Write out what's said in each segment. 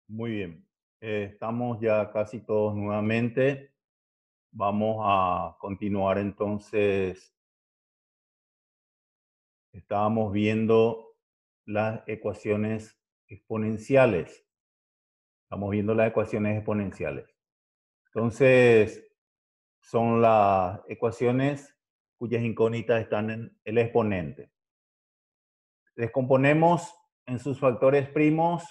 Muy bien. Estamos ya casi todos nuevamente. Vamos a continuar entonces. Estábamos viendo las ecuaciones exponenciales. Estamos viendo las ecuaciones exponenciales. Entonces, son las ecuaciones cuyas incógnitas están en el exponente. Descomponemos en sus factores primos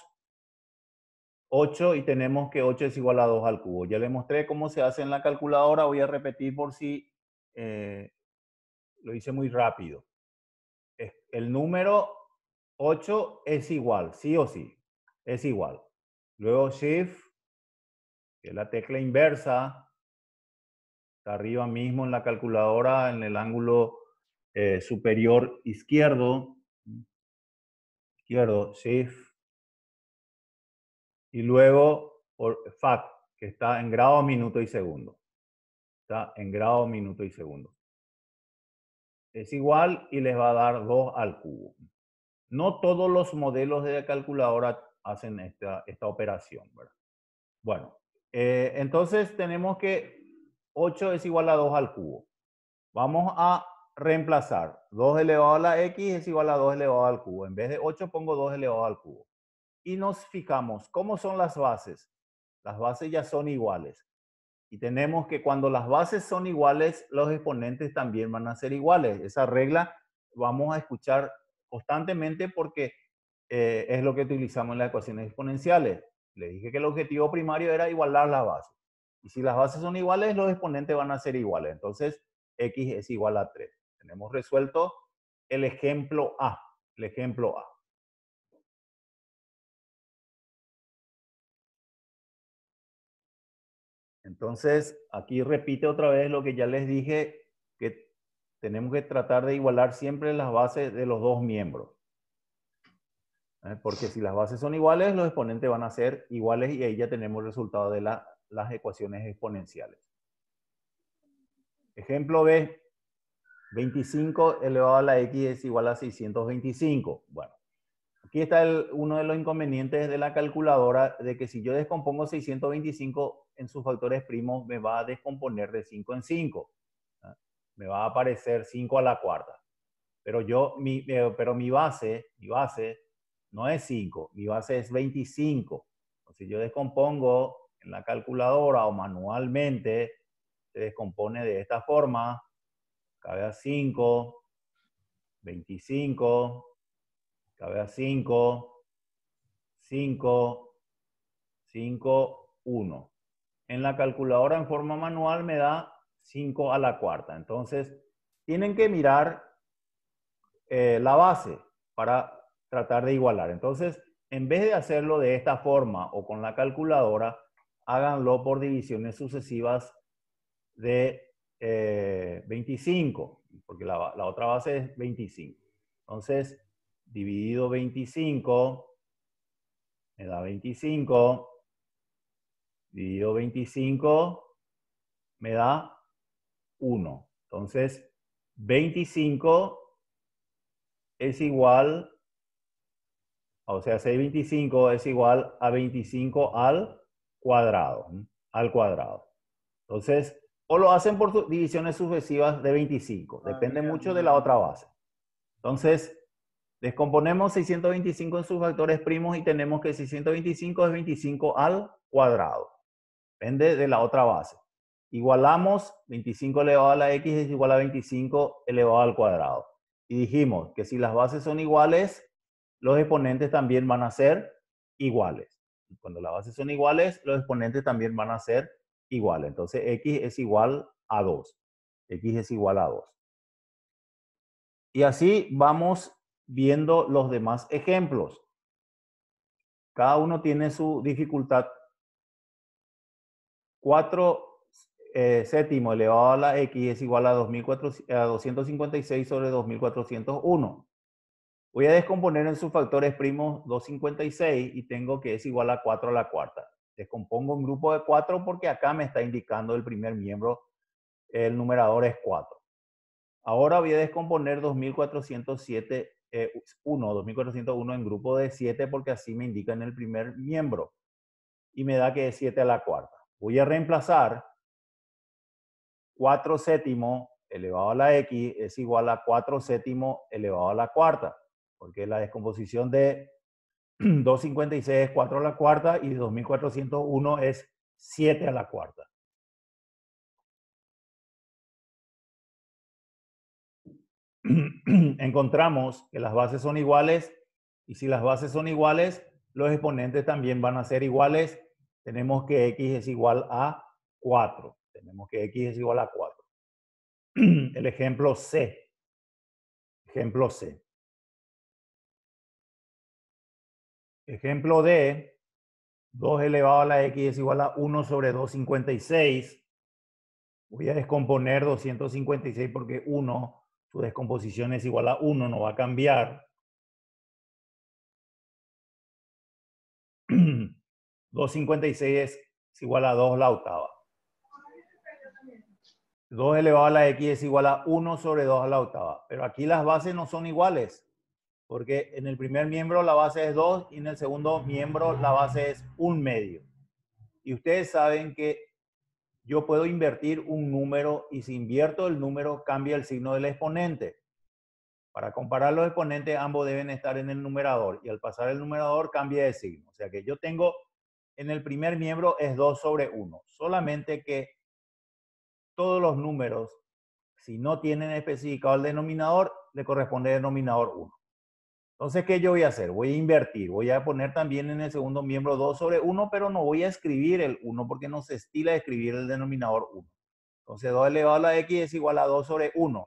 8 y tenemos que 8 es igual a 2 al cubo. Ya le mostré cómo se hace en la calculadora. Voy a repetir por si eh, lo hice muy rápido. El número 8 es igual, sí o sí. Es igual. Luego Shift, que es la tecla inversa, está arriba mismo en la calculadora, en el ángulo superior izquierdo. Izquierdo, Shift. Y luego por Fact, que está en grado, minuto y segundo. Está en grado, minuto y segundo. Es igual y les va a dar 2 al cubo. No todos los modelos de calculadora hacen esta operación, ¿verdad? Bueno, entonces tenemos que 8 es igual a 2 al cubo. Vamos a reemplazar. 2 elevado a la x es igual a 2 elevado al cubo. En vez de 8 pongo 2 elevado al cubo. Y nos fijamos, ¿cómo son las bases? Las bases ya son iguales. Y tenemos que cuando las bases son iguales, los exponentes también van a ser iguales. Esa regla vamos a escuchar constantemente porque es lo que utilizamos en las ecuaciones exponenciales. Le dije que el objetivo primario era igualar las bases. Y si las bases son iguales, los exponentes van a ser iguales. Entonces, x es igual a 3. Tenemos resuelto el ejemplo A. El ejemplo A. Entonces, aquí repite otra vez lo que ya les dije, que tenemos que tratar de igualar siempre las bases de los dos miembros. Porque si las bases son iguales, los exponentes van a ser iguales y ahí ya tenemos el resultado de las ecuaciones exponenciales. Ejemplo B, 25 elevado a la x es igual a 625. Bueno, aquí está uno de los inconvenientes de la calculadora, de que si yo descompongo 625 en sus factores primos, me va a descomponer de 5 en 5. Me va a aparecer 5 a la cuarta. Pero mi base no es 5, mi base es 25. Si yo descompongo en la calculadora o manualmente, se descompone de esta forma. Cabe a 5, 25, cabe a 5, 5, 5, 1. En la calculadora en forma manual me da 5 a la cuarta. Entonces, tienen que mirar la base para tratar de igualar. Entonces, en vez de hacerlo de esta forma o con la calculadora, háganlo por divisiones sucesivas de 25, porque la otra base es 25. Entonces, dividido 25, me da 25, dividido 25, me da 1. Entonces, 25 es igual, o sea, 625 es igual a 25 al cuadrado. Al cuadrado. Entonces, o lo hacen por divisiones sucesivas de 25. Depende mucho de la otra base. Entonces, descomponemos 625 en sus factores primos y tenemos que 625 es 25 al cuadrado. Depende de la otra base. Igualamos 25 elevado a la x es igual a 25 elevado al cuadrado. Y dijimos que si las bases son iguales, los exponentes también van a ser iguales. Y cuando las bases son iguales, los exponentes también van a ser iguales. Entonces, x es igual a 2. X es igual a 2. Y así vamos viendo los demás ejemplos. Cada uno tiene su dificultad. 4 séptimo elevado a la x es igual a 256 sobre 2401. Voy a descomponer en sus factores primos 256 y tengo que es igual a 4 a la cuarta. Descompongo un grupo de 4 porque acá me está indicando el primer miembro, el numerador es 4. Ahora voy a descomponer 2407, 2401 en grupo de 7 porque así me indica en el primer miembro. y me da que es 7 a la cuarta. Voy a reemplazar 4 séptimos elevado a la x es igual a 4 séptimos elevado a la cuarta, porque la descomposición de 256 es 4 a la cuarta y 2401 es 7 a la cuarta. Encontramos que las bases son iguales y si las bases son iguales, los exponentes también van a ser iguales. Tenemos que x es igual a 4. Tenemos que x es igual a 4. El ejemplo C. Ejemplo C. Ejemplo D. 2 elevado a la x es igual a 1 sobre 256. Voy a descomponer 256 porque 1, su descomposición es igual a 1, no va a cambiar. 256 es igual a 2 la octava. 2 elevado a la x es igual a 1 sobre 2 a la octava. Pero aquí las bases no son iguales, porque en el primer miembro la base es 2 y en el segundo miembro la base es 1 medio. Y ustedes saben que yo puedo invertir un número y si invierto el número cambia el signo del exponente. Para comparar los exponentes ambos deben estar en el numerador y al pasar el numerador cambia de signo. O sea que yo tengo en el primer miembro es 2 sobre 1. Solamente que todos los números, si no tienen especificado el denominador, le corresponde el denominador 1. Entonces, ¿qué yo voy a hacer? Voy a invertir. Voy a poner también en el segundo miembro 2 sobre 1, pero no voy a escribir el 1 porque no se estila escribir el denominador 1. Entonces, 2 elevado a la x es igual a 2 sobre 1,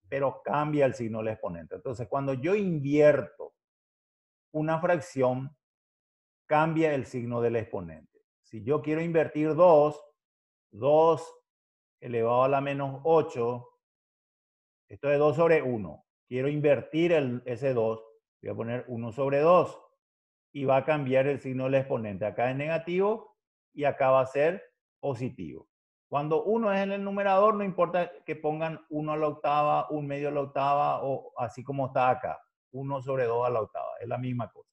pero cambia el signo del exponente. Entonces, cuando yo invierto una fracción, cambia el signo del exponente. Si yo quiero invertir 2, 2 elevado a la menos 8, esto es 2 sobre 1. Quiero invertir ese 2, voy a poner 1 sobre 2 y va a cambiar el signo del exponente. Acá es negativo y acá va a ser positivo. Cuando 1 es en el numerador, no importa que pongan 1 a la octava, 1 medio a la octava o así como está acá. 1 sobre 2 a la octava, es la misma cosa.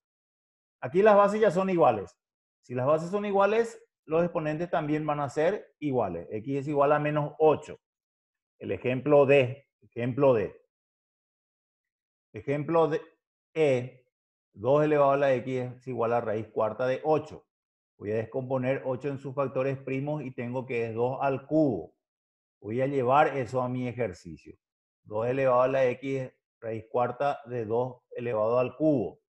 Aquí las bases ya son iguales. Si las bases son iguales, los exponentes también van a ser iguales. X es igual a menos 8. El ejemplo D. Ejemplo D. Ejemplo de E. 2 elevado a la X es igual a raíz cuarta de 8. Voy a descomponer 8 en sus factores primos y tengo que es 2 al cubo. Voy a llevar eso a mi ejercicio. 2 elevado a la X es raíz cuarta de 2 elevado al cubo.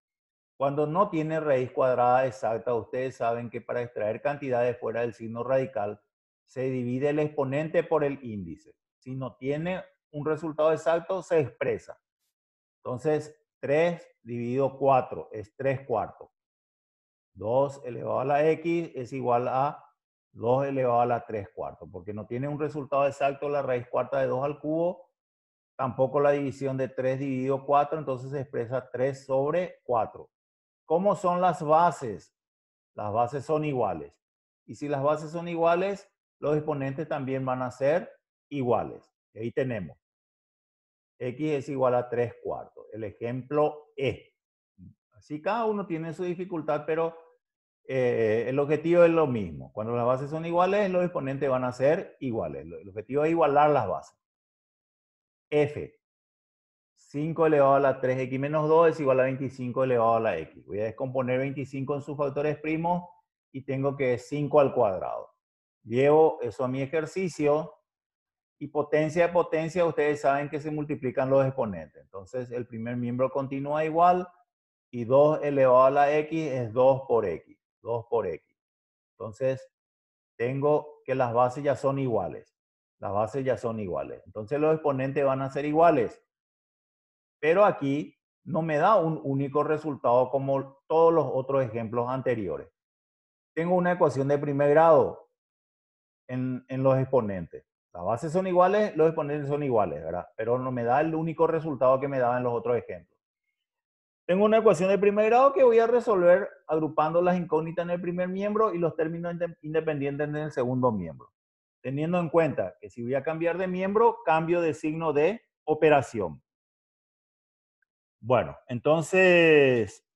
Cuando no tiene raíz cuadrada exacta, ustedes saben que para extraer cantidades fuera del signo radical, se divide el exponente por el índice. Si no tiene un resultado exacto, se expresa. Entonces, 3 dividido 4 es 3 cuartos. 2 elevado a la x es igual a 2 elevado a la 3 cuartos. Porque no tiene un resultado exacto la raíz cuarta de 2 al cubo, tampoco la división de 3 dividido 4, entonces se expresa 3 sobre 4. ¿Cómo son las bases? Las bases son iguales. Y si las bases son iguales, los exponentes también van a ser iguales. Y ahí tenemos. X es igual a 3 cuartos. El ejemplo E. Así cada uno tiene su dificultad, pero el objetivo es lo mismo. Cuando las bases son iguales, los exponentes van a ser iguales. El objetivo es igualar las bases. F. 5 elevado a la 3x menos 2 es igual a 25 elevado a la x. Voy a descomponer 25 en sus factores primos y tengo que 5 al cuadrado. Llevo eso a mi ejercicio y potencia de potencia, ustedes saben que se multiplican los exponentes. Entonces el primer miembro continúa igual y 2 elevado a la x es 2 por x. 2 por x. Entonces tengo que las bases ya son iguales. Las bases ya son iguales. Entonces los exponentes van a ser iguales. Pero aquí no me da un único resultado como todos los otros ejemplos anteriores. Tengo una ecuación de primer grado en los exponentes. Las bases son iguales, los exponentes son iguales, ¿verdad? Pero no me da el único resultado que me daba en los otros ejemplos. Tengo una ecuación de primer grado que voy a resolver agrupando las incógnitas en el primer miembro y los términos independientes en el segundo miembro. Teniendo en cuenta que si voy a cambiar de miembro, cambio de signo de operación. Bueno, entonces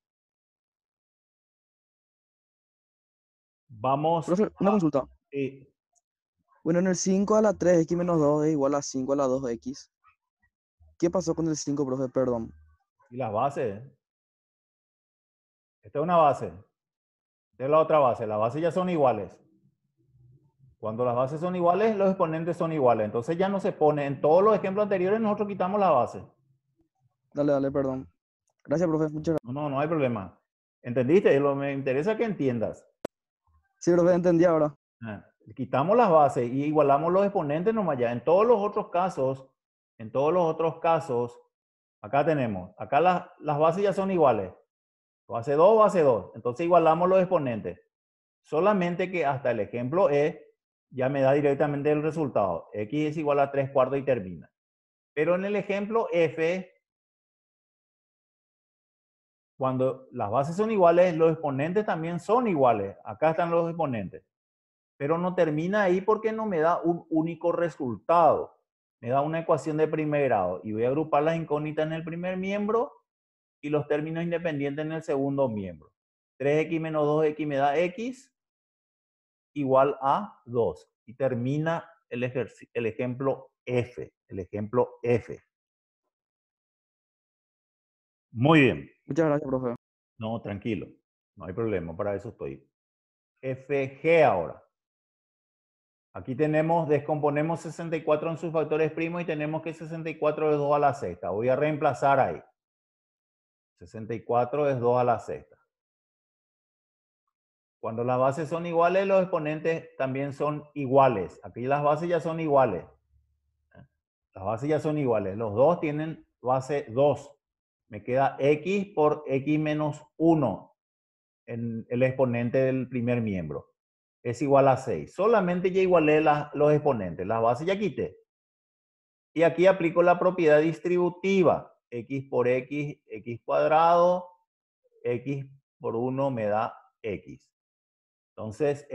Vamos Profe, una consulta. sí, Bueno, en el 5 a la 3x menos 2 es igual a 5 a la 2x. ¿Qué pasó con el 5, profe? Perdón. y las bases. Esta es una base. Esta es la otra base. Las bases ya son iguales. Cuando las bases son iguales, los exponentes son iguales. Entonces ya no se pone. En todos los ejemplos anteriores nosotros quitamos la base. Dale, dale, perdón. Gracias, profe. Muchas gracias. No hay problema. ¿Entendiste? Me interesa que entiendas. Sí, profe, entendí ahora. Ah, quitamos las bases y igualamos los exponentes nomás ya. En todos los otros casos, acá tenemos, acá las bases ya son iguales. Base 2, base 2. Entonces igualamos los exponentes. Solamente que hasta el ejemplo E ya me da directamente el resultado. X es igual a 3 cuartos y termina. Pero en el ejemplo F, cuando las bases son iguales, los exponentes también son iguales. Acá están los exponentes. Pero no termina ahí porque no me da un único resultado. Me da una ecuación de primer grado. Y voy a agrupar las incógnitas en el primer miembro y los términos independientes en el segundo miembro. 3x menos 2x me da x igual a 2. Y termina el ejemplo F. El ejemplo F. Muy bien. Muchas gracias, profe. No, tranquilo. No hay problema. Para eso estoy. FG ahora. Aquí tenemos, descomponemos 64 en sus factores primos y tenemos que 64 es 2 a la sexta. Voy a reemplazar ahí. 64 es 2 a la sexta. Cuando las bases son iguales, los exponentes también son iguales. Aquí las bases ya son iguales. Las bases ya son iguales. Los dos tienen base 2. Me queda x por x menos 1 en el exponente del primer miembro. Es igual a 6. Solamente ya igualé los exponentes. Las bases ya quité. Y aquí aplico la propiedad distributiva. X por x, x cuadrado. X por 1 me da x. Entonces,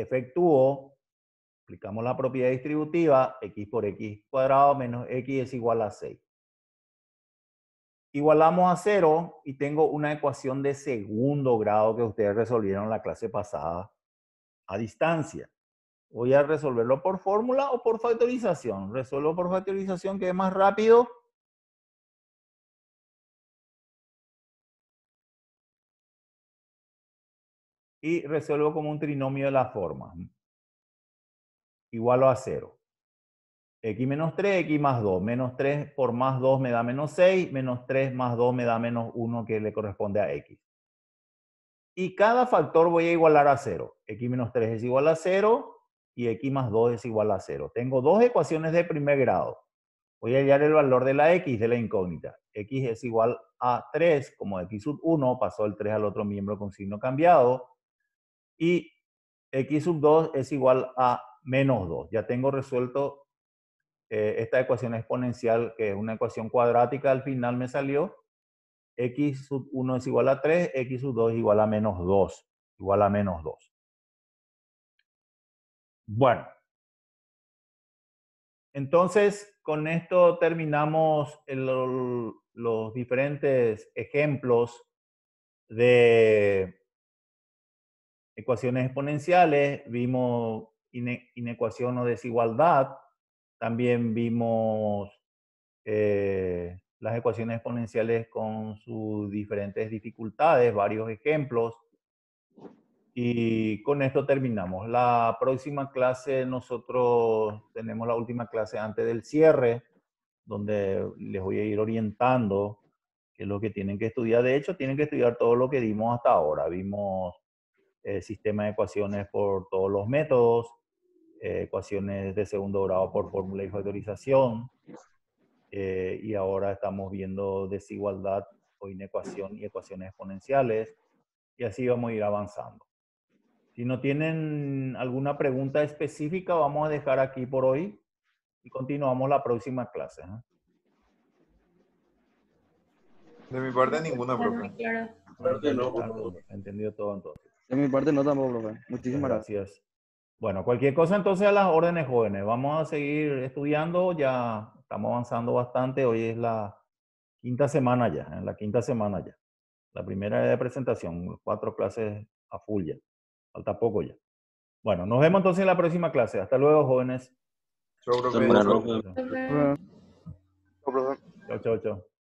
aplicamos la propiedad distributiva. X por x cuadrado menos x es igual a 6. Igualamos a 0 y tengo una ecuación de segundo grado que ustedes resolvieron en la clase pasada a distancia. Voy a resolverlo por fórmula o por factorización. Resuelvo por factorización que es más rápido. Y resuelvo como un trinomio de la forma. Igualo a 0. X menos 3, x más 2. Menos 3 por más 2 me da menos 6. Menos 3 más 2 me da menos 1 que le corresponde a x. Y cada factor voy a igualar a 0. X menos 3 es igual a 0 y x más 2 es igual a 0. Tengo dos ecuaciones de primer grado. Voy a hallar el valor de la x de la incógnita. X es igual a 3, como x sub 1, pasó el 3 al otro miembro con signo cambiado. Y x sub 2 es igual a menos 2. Ya tengo resuelto esta ecuación exponencial, que es una ecuación cuadrática, al final me salió. X sub 1 es igual a 3, x sub 2 es igual a menos 2. Igual a menos 2. Bueno, entonces con esto terminamos los diferentes ejemplos de ecuaciones exponenciales. Vimos inecuación o desigualdad. También vimos las ecuaciones exponenciales con sus diferentes dificultades, varios ejemplos. Y con esto terminamos. La próxima clase nosotros tenemos la última clase antes del cierre, donde les voy a ir orientando qué es lo que tienen que estudiar. De hecho, tienen que estudiar todo lo que dimos hasta ahora. Vimos sistema de ecuaciones por todos los métodos, ecuaciones de segundo grado por fórmula y factorización, y ahora estamos viendo desigualdad o inecuación y ecuaciones exponenciales, y así vamos a ir avanzando. Si no tienen alguna pregunta específica, vamos a dejar aquí por hoy y continuamos la próxima clase. De mi parte, ninguna, profe. Claro. Entendido todo entonces. De mi parte no tampoco, profe. Muchas Muchísimas gracias. gracias. Bueno, cualquier cosa entonces a las órdenes, jóvenes. Vamos a seguir estudiando, ya estamos avanzando bastante. Hoy es la quinta semana ya, en la quinta semana ya. La primera es de presentación, 4 clases a full ya. Falta poco ya. Bueno, nos vemos entonces en la próxima clase. Hasta luego, jóvenes. Chau, profe. Buenas, profe. Bueno. Chau, chau, chau.